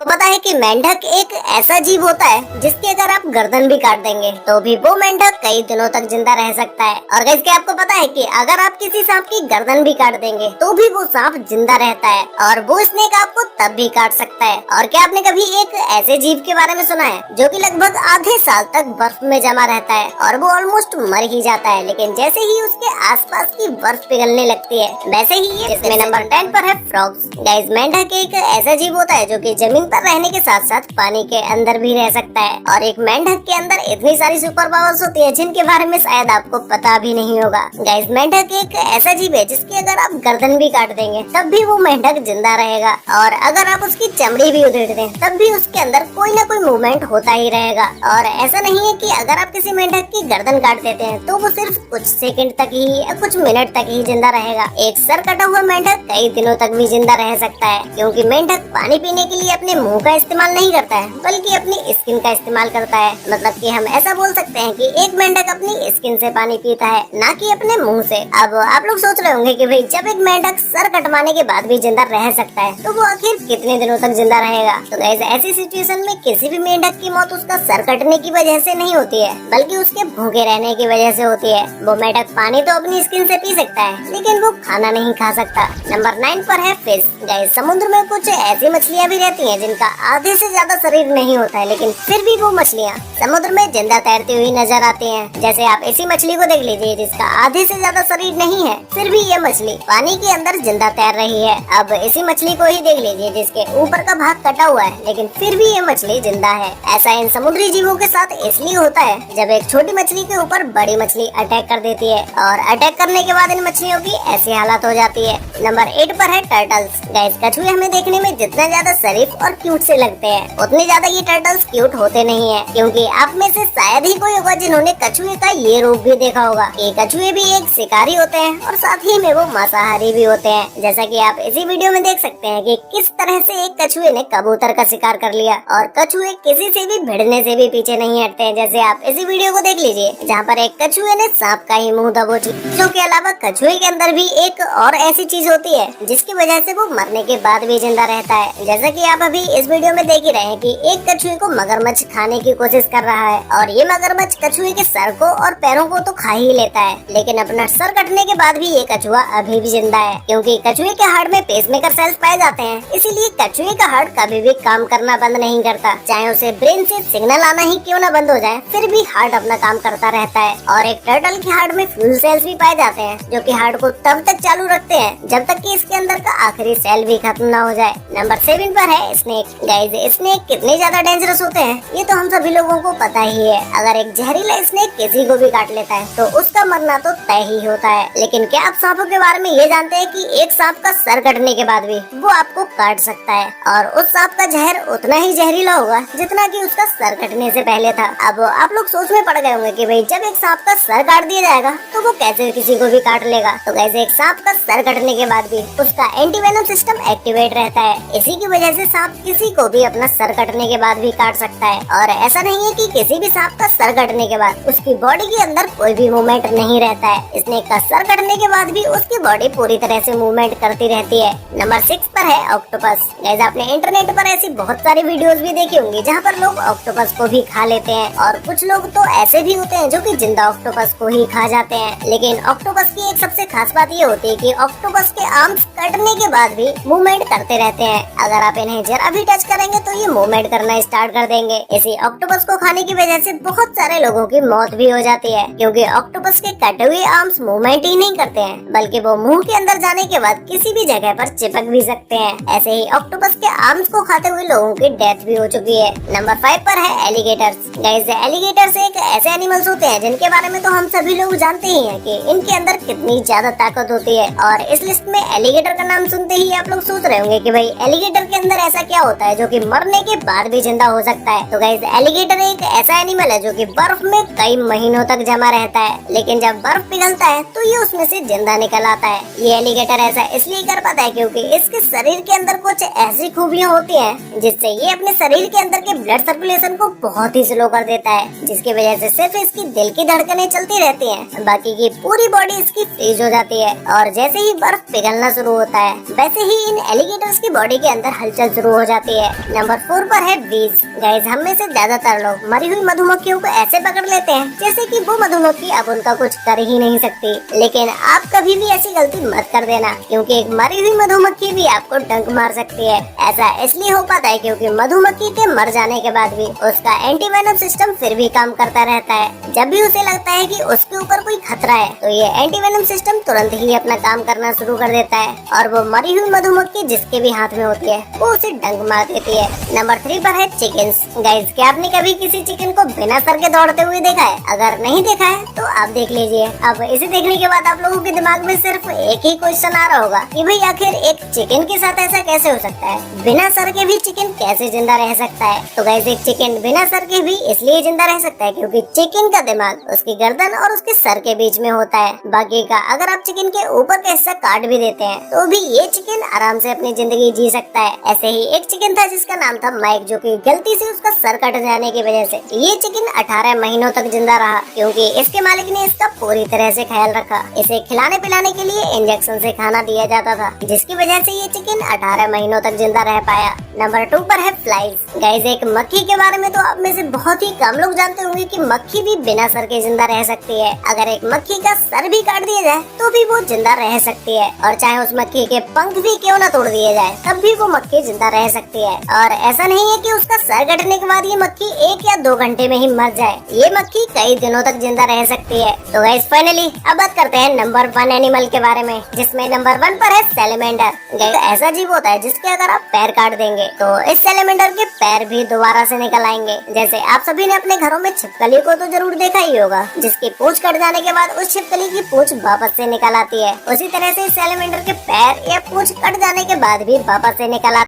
तो पता है कि मेंढक एक ऐसा जीव होता है जिसकी अगर आप गर्दन भी काट देंगे तो भी वो मेंढक कई दिनों तक जिंदा रह सकता है। और गाइस क्या आपको पता है कि अगर आप किसी सांप की गर्दन भी काट देंगे तो भी वो सांप जिंदा रहता है और वो स्नेक आपको तब भी काट सकता है। और क्या आपने कभी एक ऐसे जीव के बारे में सुना है जो कि लगभग आधे साल तक बर्फ में जमा रहता है और वो ऑलमोस्ट मर ही जाता है, लेकिन जैसे ही उसके आसपास की बर्फ पिघलने लगती है वैसे ही ये इसमें नंबर 10 पर है फ्रॉग्स। गाइस मेंढक एक ऐसा जीव होता है जो कि जमीन पर रहने के साथ साथ पानी के अंदर भी रह सकता है और एक मेंढक के अंदर इतनी सारी सुपर पावर्स होती है जिनके बारे में शायद आपको पता भी नहीं होगा। गाइस मेंढक एक ऐसा जीव है जिसकी अगर आप गर्दन भी काट देंगे तब भी वो मेंढक जिंदा रहेगा और अगर आप उसकी चमड़ी भी उधेड़ दें तब भी उसके अंदर कोई न कोई मूवमेंट होता ही रहेगा। और ऐसा नहीं है कि अगर आप किसी मेंढक की गर्दन काट देते हैं तो वो सिर्फ कुछ सेकंड तक ही या कुछ मिनट तक ही जिंदा रहेगा। एक सर कटा हुआ मेंढक कई दिनों तक भी जिंदा रह सकता है क्योंकि मेंढक पानी पीने के लिए अपने मुंह का इस्तेमाल नहीं करता है बल्कि अपनी स्किन का इस्तेमाल करता है। मतलब कि हम ऐसा बोल सकते हैं कि एक मेंढक अपनी स्किन से पानी पीता है ना कि अपने मुंह से। अब आप लोग सोच रहे होंगे कि भाई जब एक मेंढक सर कटवाने के बाद भी जिंदा रह सकता है तो वो आखिर कितने दिनों तक जिंदा रहेगा। तो गाइस ऐसी सिचुएशन में किसी भी मेंढक की मौत उसका सर कटने की वजह से नहीं होती है बल्कि उसके भूखे रहने की वजह से होती है। वो मेंढक पानी तो अपनी स्किन से पी सकता है लेकिन वो खाना नहीं खा सकता। नंबर 9 पर है फिश। गाइस समुद्र में कुछ ऐसी मछलियाँ भी रहती हैं जिनका आधे से ज्यादा शरीर नहीं होता है लेकिन फिर भी वो मछलियाँ समुद्र में जिंदा तैरती हुई नजर आती हैं। जैसे आप इसी मछली को देख लीजिए जिसका आधे से ज्यादा शरीर नहीं है फिर भी ये मछली पानी के अंदर जिंदा तैर रही है। अब इसी मछली को ही देख लीजिए जिसके ऊपर का भाग कटा हुआ है लेकिन फिर भी ये मछली जिंदा है। ऐसा इन समुद्री जीवों के साथ इसलिए होता है जब एक छोटी मछली के ऊपर बड़ी मछली अटैक कर देती है और अटैक करने के बाद इन मछलियों की ऐसी हालत हो जाती है। नंबर 8 पर है टर्टल्स। गाइस कछुए हमें देखने में जितना ज्यादा शरीफ और क्यूट से लगते हैं उतने ज्यादा ये टर्टल्स क्यूट होते नहीं है क्योंकि आप में से शायद ही कोई होगा जिन्होंने कछुए का ये रूप भी देखा होगा कि कछुए भी एक शिकारी होते हैं और साथ ही में वो मांसाहारी भी होते हैं। जैसा कि आप इसी वीडियो में देख सकते हैं कि किस तरह से एक कछुए ने कबूतर का शिकार कर लिया और कछुए किसी से भी भिड़ने से भी पीछे नहीं हटते हैं। जैसे आप इसी वीडियो को देख लीजिए जहाँ पर एक कछुए ने सांप का ही मुंह दबोच लिया। जो के अलावा कछुए के अंदर भी एक और ऐसी चीज होती है जिसकी वजह से वो मरने के बाद भी जिंदा रहता है। जैसा कि आप अभी इस वीडियो में देख ही रहे हैं कि एक कछुए को मगरमच्छ खाने की कोशिश कर रहा है और ये मगरमच्छ कछुए के सर को और पैरों को तो खा ही लेता है लेकिन अपना सर कटने के बाद भी ये कछुआ अभी भी जिंदा है क्योंकि कछुए के हार्ट में पेसमेकर सेल्स पाए जाते हैं। इसीलिए कछुए का हार्ट कभी भी काम करना बंद नहीं करता, चाहे उसे ब्रेन से सिग्नल आना ही क्यों न बंद हो जाए फिर भी हार्ट अपना काम करता रहता है। और एक टर्टल के हार्ट में फ्यूल सेल्स भी पाए जाते हैं जो कि हार्ट को तब तक चालू रखते हैं जब तक कि इसके अंदर का आखिरी सेल भी खत्म न हो जाए। नंबर 7 पर है स्नेक। गाइस स्नेक कितने ज्यादा डेंजरस होते हैं ये तो हम सभी लोगों को पता ही है। अगर एक जहरीला स्नेक किसी को भी काट लेता है तो उसका मरना तो तय ही होता है। लेकिन क्या आप सांपों के बारे में ये जानते हैं कि एक सांप का सर कटने के बाद भी वो आपको काट सकता है और उस सांप का जहर उतना ही जहरीला होगा जितना कि उसका सर कटने से पहले था। अब आप लोग सोच में पड़ गए होंगे कि भाई जब एक सांप का सर काट दिया जाएगा तो वो कैसे किसी को भी काट लेगा। तो गाइस एक सांप का सर कटने के बाद भी उसका एंटीवेनम सिस्टम एक्टिवेट रहता है। इसी की वजह से सांप किसी को भी अपना सर कटने के बाद भी काट सकता है। और ऐसा नहीं है कि किसी भी सांप का सर कटने के बाद उसकी बॉडी के अंदर कोई भी मूवमेंट नहीं रहता है। स्नेक का सर कटने के बाद भी उसकी बॉडी पूरी तरह से मूवमेंट करती रहती है। नंबर 6 पर है ऑक्टोपस। गाइस आपने इंटरनेट पर ऐसी बहुत सारी वीडियोस भी देखी होंगी जहाँ पर लोग ऑक्टोपस को भी खा लेते हैं और कुछ लोग तो ऐसे भी होते हैं जो कि जिंदा ऑक्टोपस को ही खा जाते हैं। लेकिन ऑक्टोपस की एक सबसे खास बात ये होती है कि ऑक्टोपस के आर्म्स कटने के बाद भी मूवमेंट करते रहते हैं। अगर आप इन्हें जरा भी टच करेंगे तो ये मूवमेंट करना स्टार्ट कर देंगे। इसी ऑक्टोपस को खाने की वजह से बहुत सारे लोगों की मौत भी हो जाती है क्योंकि ऑक्टोपस के कटे हुए आर्म्स मूवमेंट ही नहीं करते हैं बल्कि वो मुंह के अंदर जाने के बाद किसी भी जगह पर चिपक भी सकते हैं। ऐसे ही ऑक्टोपस के आर्म्स को खाते हुए लोगों की डेथ भी हो चुकी है। नंबर 5 पर है एलिगेटर्स। गाइस एलिगेटर्स एक ऐसे एनिमल्स होते हैं जिनके बारे में तो हम सभी लोग जानते ही हैं कि इनके अंदर कितनी ज्यादा ताकत होती है। और इस लिस्ट में एलिगेटर का नाम सुनते ही आप लोग सोच रहे होंगे कि भाई एलिगेटर के अंदर ऐसा क्या होता है जो कि मरने के बाद भी जिंदा हो सकता है। तो गाइस एलिगेटर एक ऐसा एनिमल है जो कि बर्फ में कई महीनों तक जमा रहता है लेकिन जब बर्फ पिघलता है तो ये उसमें से जिंदा निकल आता है। ये एलिगेटर ऐसा इसलिए कर पाता है क्योंकि इसके शरीर के अंदर कुछ ऐसी खूबियां होती हैं जिससे ये अपने शरीर के अंदर के ब्लड सर्कुलेशन को बहुत ही स्लो कर देता है जिसकी वजह से सिर्फ इसकी दिल की धड़कनें चलती रहती हैं, बाकी की पूरी बॉडी इसकी फ्रीज हो जाती है। और जैसे ही बर्फ पिघलना शुरू होता है वैसे ही इन एलिगेटर्स की बॉडी के अंदर हलचल शुरू हो जाती है। नंबर 4 पर है बीज। गाइस, हम में से ज्यादातर लोग मरी हुई मधुमक्खियों को ऐसे पकड़ लेते हैं जैसे कि वो मधुमक्खी अब उनका कुछ कर ही नहीं सकती। लेकिन आप कभी भी ऐसी गलती मत कर देना, क्योंकि एक मरी हुई मधुमक्खी भी आपको डंक मार सकती है। ऐसा इसलिए हो पाता है क्योंकि मधुमक्खी के मर जाने के बाद भी उसका एंटीवेनम सिस्टम फिर भी काम करता रहता है। जब भी उसे लगता है कि उसके ऊपर कोई खतरा है तो ये एंटीवेनम सिस्टम तुरंत ही अपना काम करना शुरू कर देता है और वो मरी हुई मधुमक्खी जिसके भी हाथ में होती है वो उसे डंक मार देती है। नंबर 3 पर है चिकन्स। गाइस, क्या आपने कभी किसी चिकन को बिना सर के दौड़ते हुए देखा है? अगर नहीं देखा है तो आप देख लीजिए। अब इसे देखने के बाद आप लोगों के दिमाग में सिर्फ एक ही क्वेश्चन आ रहा होगा कि भाई आखिर एक चिकन के साथ ऐसा कैसे हो सकता है? बिना सर के भी चिकन कैसे जिंदा रह सकता है? तो गाइस, एक चिकन बिना सर के भी इसलिए जिंदा रह सकता है क्योंकि चिकन का दिमाग उसकी गर्दन और उसके सर के बीच में होता है। बाकी का अगर आप चिकन के ऊपर का हिस्सा काट भी देते हैं तो भी ये चिकन आराम से अपनी जिंदगी जी सकता है। ऐसे ही एक चिकन था जिसका नाम था माइक, जो कि गलती से उसका सर कट जाने की वजह से ये चिकन 18 महीनों तक जिंदा रहा क्योंकि इसके मालिक ने इसका पूरी तरह से ख्याल रखा। इसे खिलाने पिलाने के लिए इंजेक्शन से खाना दिया जाता था, जिसकी वजह से ये चिकन 18 महीनों तक जिंदा रह पाया। नंबर 2 पर है फ्लाइज। गाइस, एक मक्खी के बारे में तो आप में से बहुत ही कम लोग जानते होंगे कि मक्खी भी बिना सर के जिंदा रह सकती है। अगर एक मक्खी का सर भी काट दिया जाए तो भी वो जिंदा रह सकती है, और चाहे उस मक्खी के पंख भी क्यों न तोड़ दिए जाए तब भी वो मक्खी जिंदा रह सकती है। और ऐसा नहीं है कि उसका सर कटने के बाद ये मक्खी 1 या 2 घंटे में ही मर जाए, ये मक्खी कई दिनों तक जिंदा रह सकती है। तो गाइस, फाइनली अब बात करते हैं नंबर 1 एनिमल के बारे में, जिसमें नंबर 1 पर है सैलेमेंडर। गाइस, ऐसा जीव होता है जिसके अगर आप पैर काट देंगे तो इस सैलेमेंडर के पैर भी दोबारा से निकल आएंगे। जैसे आप सभी ने अपने घरों में छिपकली को तो जरूर देखा ही होगा, जिसकी पूंछ कट जाने के बाद उस छिपकली की पूंछ वापस से निकल आती है। उसी तरह से सैलेमेंडर के पैर या पूंछ कट जाने के बाद भी वापस से निकल आते